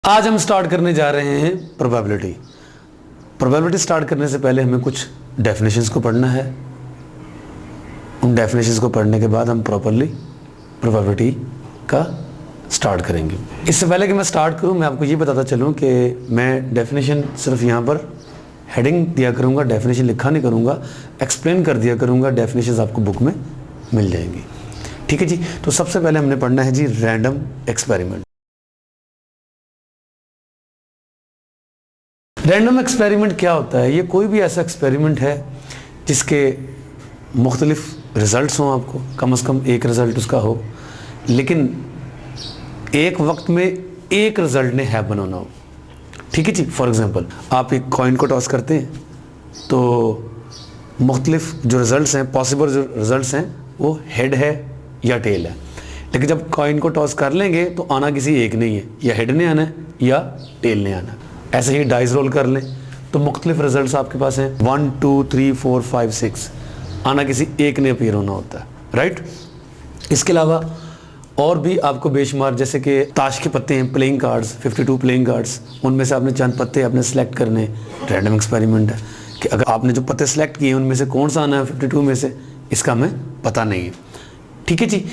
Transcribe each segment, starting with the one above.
आज हम स्टार्ट करने जा रहे हैं प्रोबेबिलिटी। प्रोबेबिलिटी स्टार्ट करने से पहले हमें कुछ डेफिनेशंस को पढ़ना है। उन डेफिनेशंस को पढ़ने के बाद हम प्रॉपरली प्रोबेबिलिटी का स्टार्ट करेंगे। इससे पहले कि मैं स्टार्ट करूं, मैं आपको ये बताता चलूं कि मैं डेफिनेशन सिर्फ यहाँ पर हेडिंग दिया करूँगा, डेफिनेशन लिखा नहीं करूँगा, एक्सप्लेन कर दिया करूँगा। डेफिनेशंस आपको बुक में मिल जाएंगी, ठीक है जी। तो सबसे पहले हमने पढ़ना है जी रैंडम एक्सपेरिमेंट। रैंडम एक्सपेरिमेंट क्या होता है? ये कोई भी ऐसा एक्सपेरिमेंट है जिसके मुख्तलिफ रिज़ल्ट्स हों, आपको कम से कम एक रिज़ल्ट उसका हो, लेकिन एक वक्त में एक रिज़ल्ट ने हैपन होना हो, ठीक है जी। फॉर एग्ज़ाम्पल आप एक कॉइन को टॉस करते हैं तो मुख्तलिफ जो रिज़ल्ट्स हैं, पॉसिबल जो रिज़ल्ट्स हैं, वो हेड है या टेल है। लेकिन जब कॉइन को टॉस कर लेंगे तो आना किसी एक नहीं है, या हेड ने आना है या टेल ने आना है। ऐसे ही डाइस रोल कर लें तो मुख्तलिफ रिजल्ट्स आपके पास हैं 1 2 3 4 5 6, आना किसी एक ने अपीयर होना होता है, राइट। इसके अलावा और भी आपको बेशुमार, जैसे कि ताश के पत्ते हैं, प्लेइंग कार्ड्स, 52 प्लेइंग कार्ड्स, उनमें से आपने चंद पत्ते आपने सेलेक्ट करने। रैंडम एक्सपेरिमेंट है कि अगर आपने जो पत्ते सेलेक्ट किए उनमें से कौन सा आना है 52 में से, इसका हमें पता नहीं है, ठीक है जी।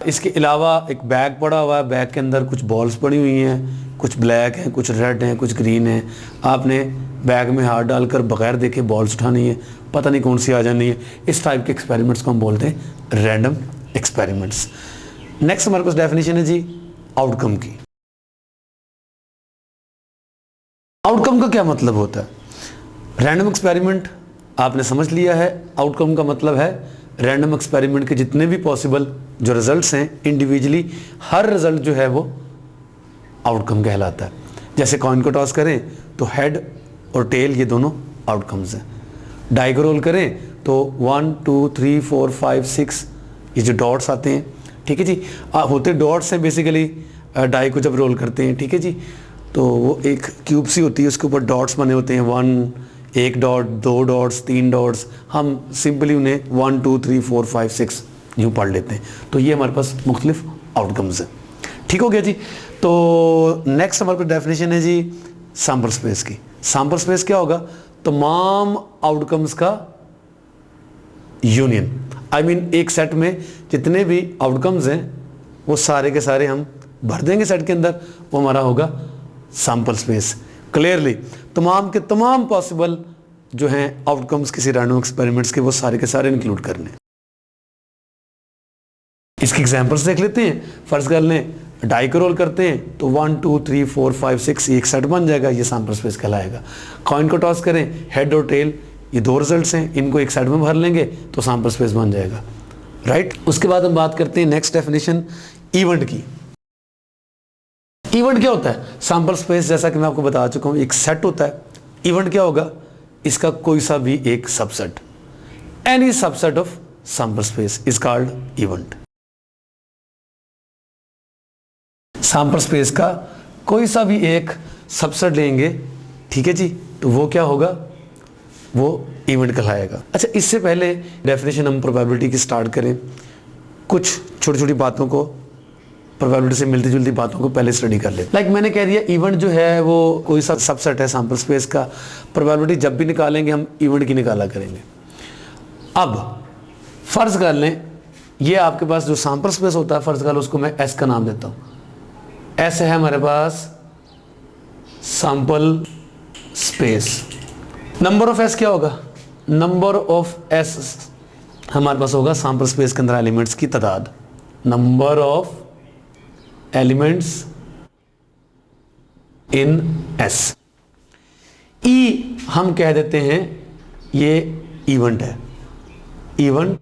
इसके अलावा एक बैग पड़ा हुआ है, बैग के अंदर कुछ बॉल्स पड़ी हुई हैं, कुछ ब्लैक हैं, कुछ रेड हैं, कुछ ग्रीन हैं। आपने बैग में हाथ डालकर बगैर देखे बॉल्स उठानी है, पता नहीं कौन सी आ जानी है। इस टाइप के एक्सपेरिमेंट्स को हम बोलते हैं रैंडम एक्सपेरिमेंट्स। नेक्स्ट हमारे पास डेफिनेशन है जी आउटकम की। आउटकम का क्या मतलब होता है? रैंडम एक्सपेरिमेंट आपने समझ लिया है। आउटकम का मतलब है रैंडम एक्सपेरिमेंट के जितने भी पॉसिबल जो रिजल्ट्स हैं, इंडिविजुअली हर रिजल्ट जो है वो आउटकम कहलाता है। जैसे कॉइन को टॉस करें तो हेड और टेल ये दोनों आउटकम्स हैं। डाई को रोल करें तो 1 2 3 4 5 6 ये जो डॉट्स आते हैं, ठीक है जी, होते डॉट्स हैं बेसिकली डाई को जब रोल करते हैं, ठीक है जी। तो वो एक क्यूब सी होती है, उसके ऊपर डॉट्स बने होते हैं, 1 डॉट, 2 डॉट्स, 3 डॉट्स। हम सिंपली उन्हें 1 2 3 4 5 6 यूँ पढ़ लेते हैं। तो ये हमारे पास मुख्तलिफ आउटकम्स हैं, ठीक हो गया जी। तो नेक्स्ट हमारे पास डेफिनेशन है जी सैंपल स्पेस की। सैंपल स्पेस क्या होगा? तमाम आउटकम्स का यूनियन। आई मीन एक सेट में जितने भी आउटकम्स हैं वो सारे के सारे हम भर देंगे सेट के अंदर, वो हमारा होगा सैंपल स्पेस। क्लियरली तमाम के तमाम पॉसिबल जो हैं आउटकम्स किसी रैंडम एक्सपेरिमेंट्स के, वो सारे के सारे इंक्लूड करने। इसकी एग्जांपल्स देख लेते हैं। फर्ज कर लें डाई को रोल करते हैं तो 1 2 3 4 5 6 एक सेट बन जाएगा, ये सैंपल स्पेस कहलाएगा। कॉइन को टॉस करें, हेड और टेल ये दो रिजल्ट्स हैं, इनको एक सेट में भर लेंगे तो सैंपल स्पेस बन जाएगा, राइट। उसके बाद हम बात करते हैं नेक्स्ट डेफिनेशन इवेंट की। इवेंट क्या होता है? सैंपल स्पेस जैसा कि मैं आपको बता चुका हूँ एक सेट होता है। इवेंट क्या होगा? इसका कोई सा भी एक subset, any subset of sample space is called event. Sample space का कोई सा भी एक सबसेट लेंगे, ठीक है जी, तो वो क्या होगा? वो इवेंट कहलाएगा। अच्छा, इससे पहले डेफिनेशन हम प्रोबेबिलिटी की स्टार्ट करें, कुछ छोटी छोटी बातों को, प्रोबेबिलिटी से मिलती जुलती बातों को पहले स्टडी कर ले। लाइक मैंने कह दिया इवेंट जो है वो कोई सा सबसेट है सैंपल स्पेस का। प्रोबेबिलिटी जब भी निकालेंगे हम इवेंट की निकाला करेंगे। अब फर्ज कर लें ये आपके पास जो सैंपल स्पेस होता है, फर्ज कर लो उसको मैं एस का नाम देता हूँ। ऐसे है हमारे पास sample space. Number of S क्या होगा? नंबर ऑफ एस हमारे पास होगा सैंपल स्पेस के अंदर एलिमेंट्स की तादाद। Number of elements in S. E हम कह देते हैं ये इवेंट है। इवेंट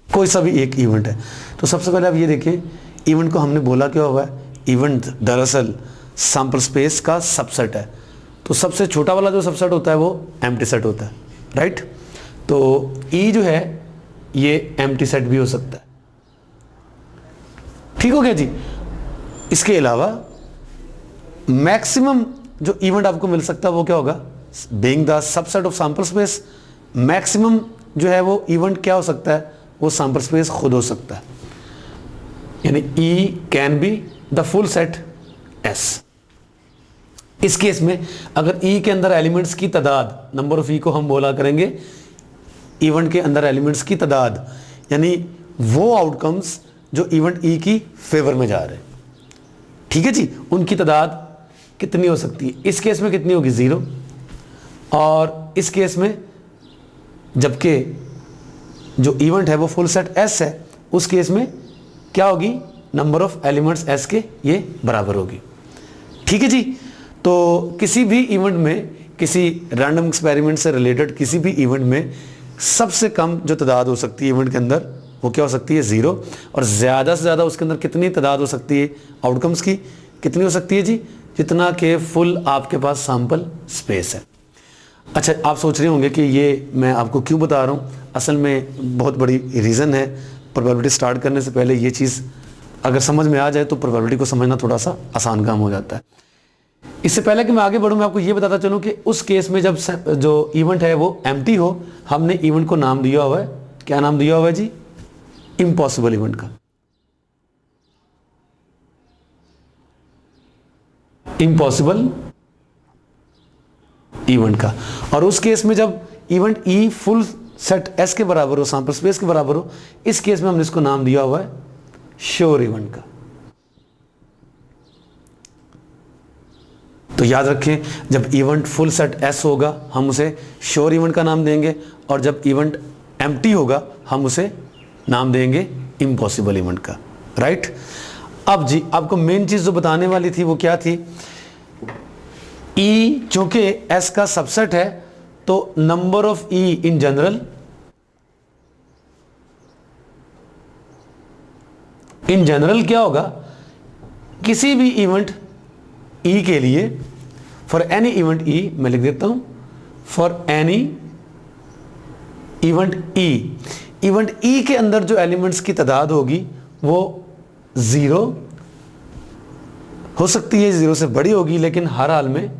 कोई सा भी एक इवेंट है। तो सबसे पहले आप ये देखिए, इवेंट को हमने बोला क्या हुआ है? इवेंट दरअसल सैंपल स्पेस का सबसेट है। तो सबसे छोटा वाला जो सबसेट होता है वो एम्प्टी सेट होता है, राइट। तो ई जो है ये एम्प्टी सेट भी हो सकता है, ठीक हो गया जी। इसके अलावा मैक्सिमम जो इवेंट आपको मिल सकता है वो क्या होगा? Being the subset of sample space, maximum जो है वो इवेंट क्या हो सकता है? वो सैंपल स्पेस खुद हो सकता है। यानी E can be the full set S. इस केस में अगर ई के अंदर एलिमेंट्स की तादाद, नंबर ऑफ ई को हम बोला करेंगे इवेंट के अंदर एलिमेंट्स की तादाद, यानी वो आउटकम्स जो इवेंट ई की फेवर में जा रहे हैं, ठीक है जी, उनकी तादाद कितनी हो सकती है। इस केस में कितनी होगी 0, और इस केस में जबकि जो इवेंट है वो फुल सेट एस है, उस केस में क्या होगी, नंबर ऑफ एलिमेंट्स एस के ये बराबर होगी, ठीक है जी। तो किसी भी इवेंट में, किसी रैंडम एक्सपेरिमेंट से रिलेटेड किसी भी इवेंट में सबसे कम जो तादाद हो सकती है इवेंट के अंदर वो क्या हो सकती है 0, और ज़्यादा से ज़्यादा उसके अंदर कितनी तादाद हो सकती है आउटकम्स की, कितनी हो सकती है जी, जितना के फुल आपके पास सैंपल स्पेस है। अच्छा, आप सोच रहे होंगे कि ये मैं आपको क्यों बता रहा हूँ, असल में बहुत बड़ी रीज़न है। प्रोबेबिलिटी स्टार्ट करने से पहले ये चीज़ अगर समझ में आ जाए तो प्रोबेबिलिटी को समझना थोड़ा सा आसान काम हो जाता है। इससे पहले कि मैं आगे बढ़ूँ, मैं आपको ये बताता चलूँ कि उस केस में जब जो इवेंट है वो एम्प्टी हो, हमने इवेंट को नाम दिया हुआ है, क्या नाम दिया हुआ है जी, इम्पॉसिबल इवेंट का, इम्पॉसिबल इवेंट का। और उस केस में जब event E full set S के बराबर हो, सैंपल स्पेस के बराबर हो, इस केस में हमने इसको नाम दिया हुआ है श्योर इवेंट का। तो याद रखें, जब इवेंट फुल सेट एस होगा हम उसे श्योर इवेंट का नाम देंगे, और जब इवेंट एम्प्टी होगा हम उसे नाम देंगे इम्पॉसिबल इवेंट का, राइट। अब जी आपको मेन चीज जो बताने वाली थी वो क्या थी, ई चूंकि एस का सबसेट है तो number of E in general, in general क्या होगा, किसी भी इवेंट ई के लिए, फॉर एनी इवेंट ई, मैं लिख देता हूं, for any event E, event E के अंदर जो एलिमेंट्स की तादाद होगी वो 0 हो सकती है, 0 से बड़ी होगी, लेकिन हर हाल में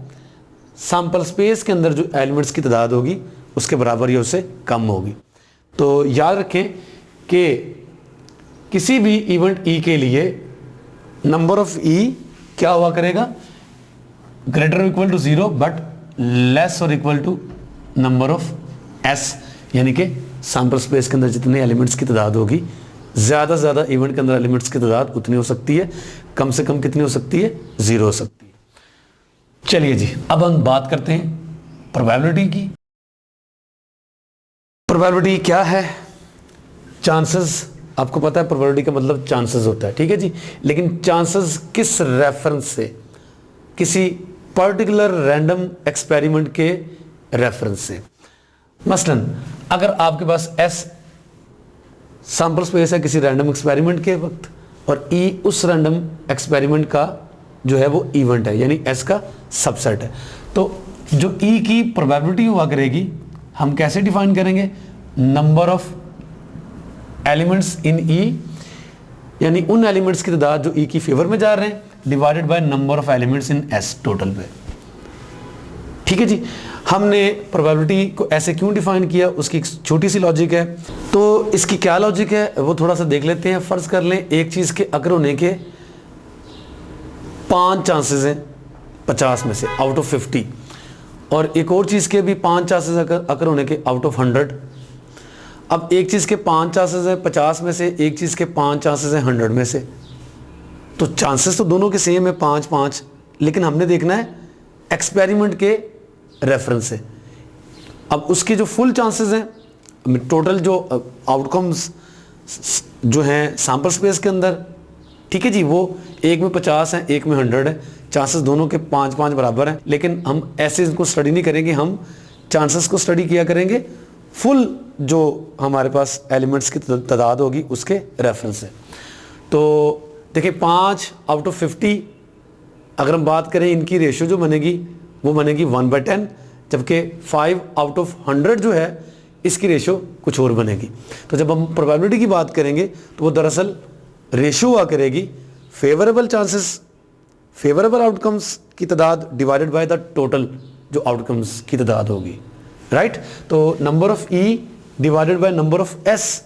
सैंपल स्पेस के अंदर जो एलिमेंट्स की तादाद होगी उसके बराबर या उससे कम होगी। तो याद रखें कि किसी भी इवेंट ई के लिए नंबर ऑफ ई क्या हुआ करेगा, ग्रेटर और इक्वल टू 0 बट लेस और equal to number of S, यानी कि सैंपल स्पेस के अंदर जितने एलिमेंट्स की तादाद होगी, ज़्यादा से ज़्यादा इवेंट के अंदर एलिमेंट्स की तादाद उतनी हो सकती है, कम से कम कितनी हो सकती है, 0 हो सकती है। चलिए जी, अब हम बात करते हैं प्रोबेबिलिटी की। प्रोबेबिलिटी क्या है, चांसेस, आपको पता है प्रोबेबिलिटी का मतलब चांसेस होता है, ठीक है जी, लेकिन चांसेस किस रेफरेंस से, किसी पर्टिकुलर रैंडम एक्सपेरिमेंट के रेफरेंस से। मसलन अगर आपके पास एस सैंपल स्पेस है किसी रैंडम एक्सपेरिमेंट के वक्त, और ई उस रैंडम एक्सपेरिमेंट का जो है वो इवेंट है, यानी एस का सबसेट है, तो जो ई की प्रोबेबिलिटी हुआ करेगी हम कैसे डिफाइन करेंगे, नंबर ऑफ एलिमेंट्स इन ई, यानी उन एलिमेंट्स की तादाद जो ई की फेवर में जा रहे हैं, divided by number of elements in S total पे, ठीक है जी। हमने प्रोबेबिलिटी को ऐसे क्यों डिफाइन किया, उसकी एक छोटी सी लॉजिक है। तो इसकी क्या लॉजिक है वो थोड़ा सा देख लेते हैं। फर्ज कर लें एक चीज़ के अकर होने के 5 चांसेस हैं 50 में से आउट ऑफ 50, और एक और चीज़ के भी 5 चांसेस अकर होने के आउट ऑफ 100। अब एक चीज़ के 5 चांसेस है 50 में से, एक चीज़ के 5 चांसेस हैं 100 में से, तो चांसेस तो दोनों के सेम है 5-5, लेकिन हमने देखना है एक्सपेरिमेंट के रेफरेंस से। अब उसके जो फुल चांसेस हैं, टोटल जो आउटकम्स जो हैं सैंपल स्पेस के अंदर, ठीक है जी, वो एक में 50 है एक में 100 है, चांसेस दोनों के 5-5 बराबर हैं, लेकिन हम ऐसे इनको स्टडी नहीं करेंगे, हम चांसेस को स्टडी किया करेंगे फुल जो हमारे पास एलिमेंट्स की तादाद होगी उसके रेफरेंस से। तो देखिए 5 आउट ऑफ 50 अगर हम बात करें, इनकी रेशियो जो बनेगी वो बनेगी 1/10, जबकि 5 आउट ऑफ 100 जो है इसकी रेशियो कुछ और बनेगी। तो जब हम प्रोबेबिलिटी की बात करेंगे तो वो दरअसल रेशियो हुआ करेगी फेवरेबल चांसेस, फेवरेबल आउटकम्स की तादाद डिवाइडेड बाय द टोटल जो आउटकम्स की तादाद होगी, राइट। तो number of E divided by number of S,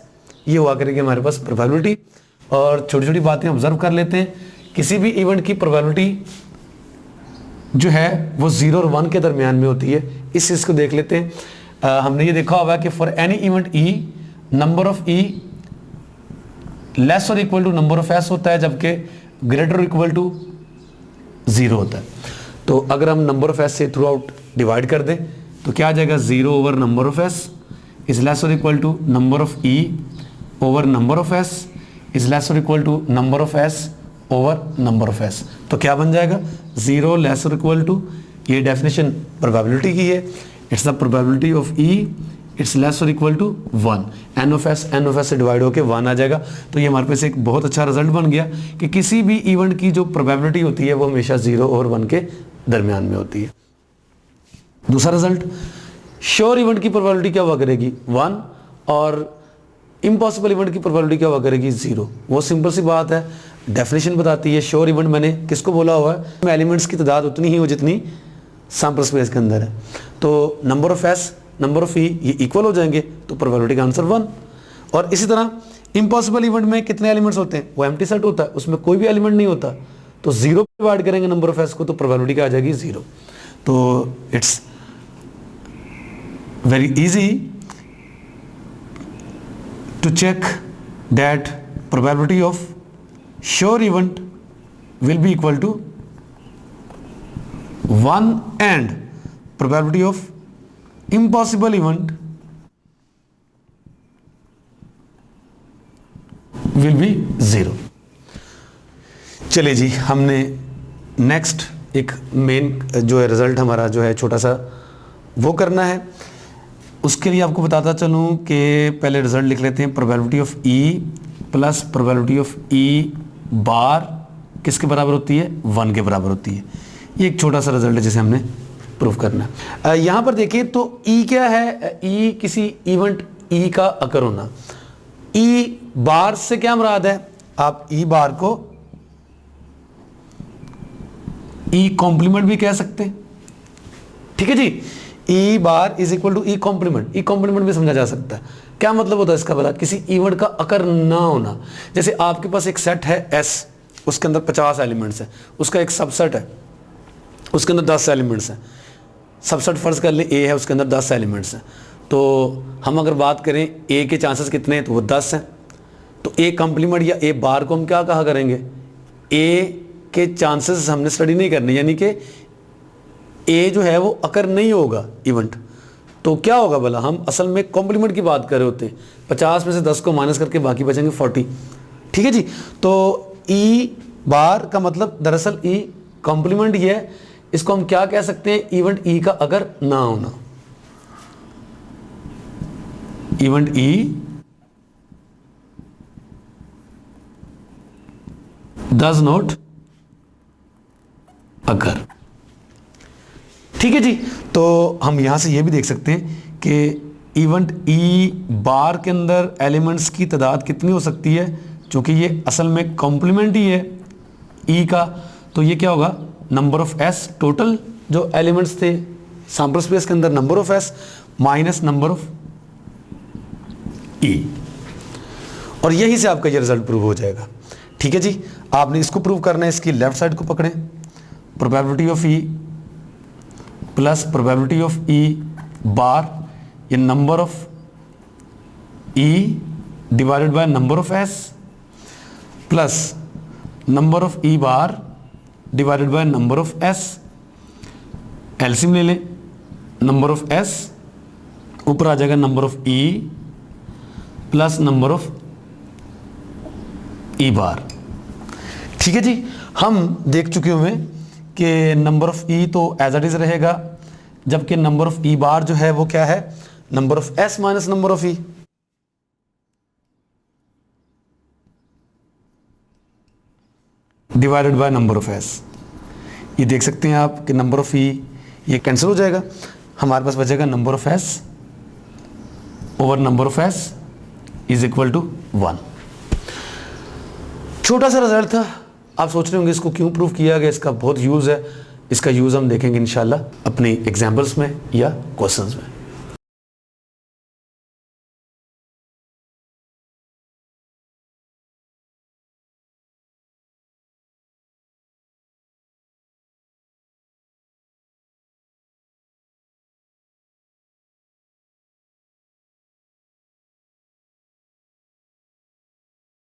ये हुआ करेगी हमारे पास प्रोबेबिलिटी। और छोटी छोटी बातें ऑब्जर्व कर लेते हैं। किसी भी इवेंट की प्रोबेबिलिटी जो है वो 0 और 1 के दरमियान में होती है। इस चीज़ को देख लेते हैं। हमने ये देखा होगा कि for any event E number of E less और equal to number of S होता है, जबकि ग्रेटर और इक्वल टू 0 होता है। तो अगर हम नंबर ऑफ एस से थ्रू आउट डिवाइड कर दें तो क्या आ जाएगा, 0 over number of S is less और equal to number of E over number of S is less और equal to number of S over number of S. तो क्या बन जाएगा, 0 लेस और इक्वल टू, ये डेफिनेशन प्रोबेबिलिटी की है, it's the probability of E it's less और equal to 1, N of S से डिवाइड होकर 1 आ जाएगा। तो ये हमारे पास एक बहुत अच्छा रिजल्ट बन गया कि किसी भी इवेंट की जो प्रोबेबिलिटी होती है वो हमेशा 0 और 1 के दरमियान में होती है। दूसरा रिजल्ट, श्योर इवेंट की प्रोबेबिलिटी क्या हुआ करेगी, 1, और इम्पॉसिबल इवेंट की प्रोबेबिलिटी क्या हुआ करेगी, 0। वो सिंपल सी बात है, डेफिनेशन बताती है। श्योर इवेंट मैंने किसको बोला हुआ है, एलिमेंट्स की तादाद उतनी ही हो जितनी सैंपल स्पेस के अंदर है। तो number of S number of E ये इक्वल हो जाएंगे, तो प्रोबेबिलिटी का आंसर 1। और इसी तरह इम्पॉसिबल इवेंट में कितने एलिमेंट्स होते हैं, वो एम्प्टी सेट होता है, उसमें कोई भी एलिमेंट नहीं होता। तो 0 पे डिवाइड करेंगे नंबर ऑफ एस को तो प्रोबेबिलिटी क्या आ जाएगी, 0। तो it's very easy to check that probability of sure event will be equal to 1 and probability of impossible event will be 0। चलिए जी, हमने नेक्स्ट एक मेन जो है रिजल्ट हमारा जो है छोटा सा वो करना है। उसके लिए आपको बताता चलूँ कि पहले रिजल्ट लिख लेते हैं। Probability of E plus probability of E bar किसके बराबर होती है, 1 के बराबर होती है। ये एक छोटा सा रिजल्ट है जिसे हमने प्रूव करना है। यहाँ पर देखिए तो ई क्या है, ई किसी इवेंट ई का अकर होना। ई बार से क्या मुराद है, आप ई बार को ई कॉम्प्लीमेंट भी कह सकते हैं, ठीक है जी। E bar is equal to E complement, E complement भी समझा जा सकता है। क्या मतलब होता है इसका, बता, किसी इवेंट का अकर ना होना। जैसे आपके पास एक सेट है एस, उसके अंदर 50 एलिमेंट्स हैं, उसका एक सबसेट है, उसके अंदर 10 एलिमेंट्स हैं। सबसेट फर्ज कर ले ए है, उसके अंदर 10 एलिमेंट्स हैं। तो हम अगर बात करें ए के चांसेस कितने हैं, तो वो 10 हैं। तो ए कॉम्प्लीमेंट या ए बार को हम क्या कहा करेंगे, ए के चांसेस हमने स्टडी नहीं करने, यानी कि ए जो है वो अकर नहीं होगा इवेंट। तो क्या होगा भला, हम असल में कॉम्प्लीमेंट की बात कर रहे होते हैं। 50 में से 10 को माइनस करके बाकी बचेंगे 40, ठीक है जी। तो ई बार का मतलब दरअसल ई कॉम्प्लीमेंट ये है, इसको हम क्या कह सकते हैं, इवेंट ई का अगर ना होना। Event E does not occur, ठीक है जी। तो हम यहां से ये भी देख सकते हैं कि इवेंट ई बार के अंदर एलिमेंट्स की तादाद कितनी हो सकती है, क्योंकि ये असल में कॉम्प्लीमेंट ही है ई का। तो ये क्या होगा, नंबर ऑफ एस, टोटल जो एलिमेंट्स थे सैंपल स्पेस के अंदर number of S minus number of E, और यहीं से आपका ये रिजल्ट प्रूव हो जाएगा, ठीक है जी। आपने इसको प्रूव करना है, इसकी लेफ्ट साइड को पकड़ें, probability of E plus probability of E bar, ये number of E divided by number of S plus number of E bar divided by number of S. LCM ले लें, नंबर ऑफ एस ऊपर आ जाएगा number of E plus number of E bar, ठीक है जी। हम देख चुके हुए कि नंबर ऑफ ई तो एज इट इज रहेगा, जबकि नंबर ऑफ ई बार जो है वो क्या है, number of S minus number of E. Divided by number of S. ये देख सकते हैं आप कि नंबर ऑफ ई ये कैंसिल हो जाएगा, हमारे पास बचेगा number of S over number of S is equal to 1। छोटा सा रिजल्ट था। आप सोच रहे होंगे इसको क्यों प्रूव किया गया, इसका बहुत यूज़ है। इसका यूज़ हम देखेंगे इंशाल्लाह अपनी एग्जाम्पल्स में या क्वेश्चंस में।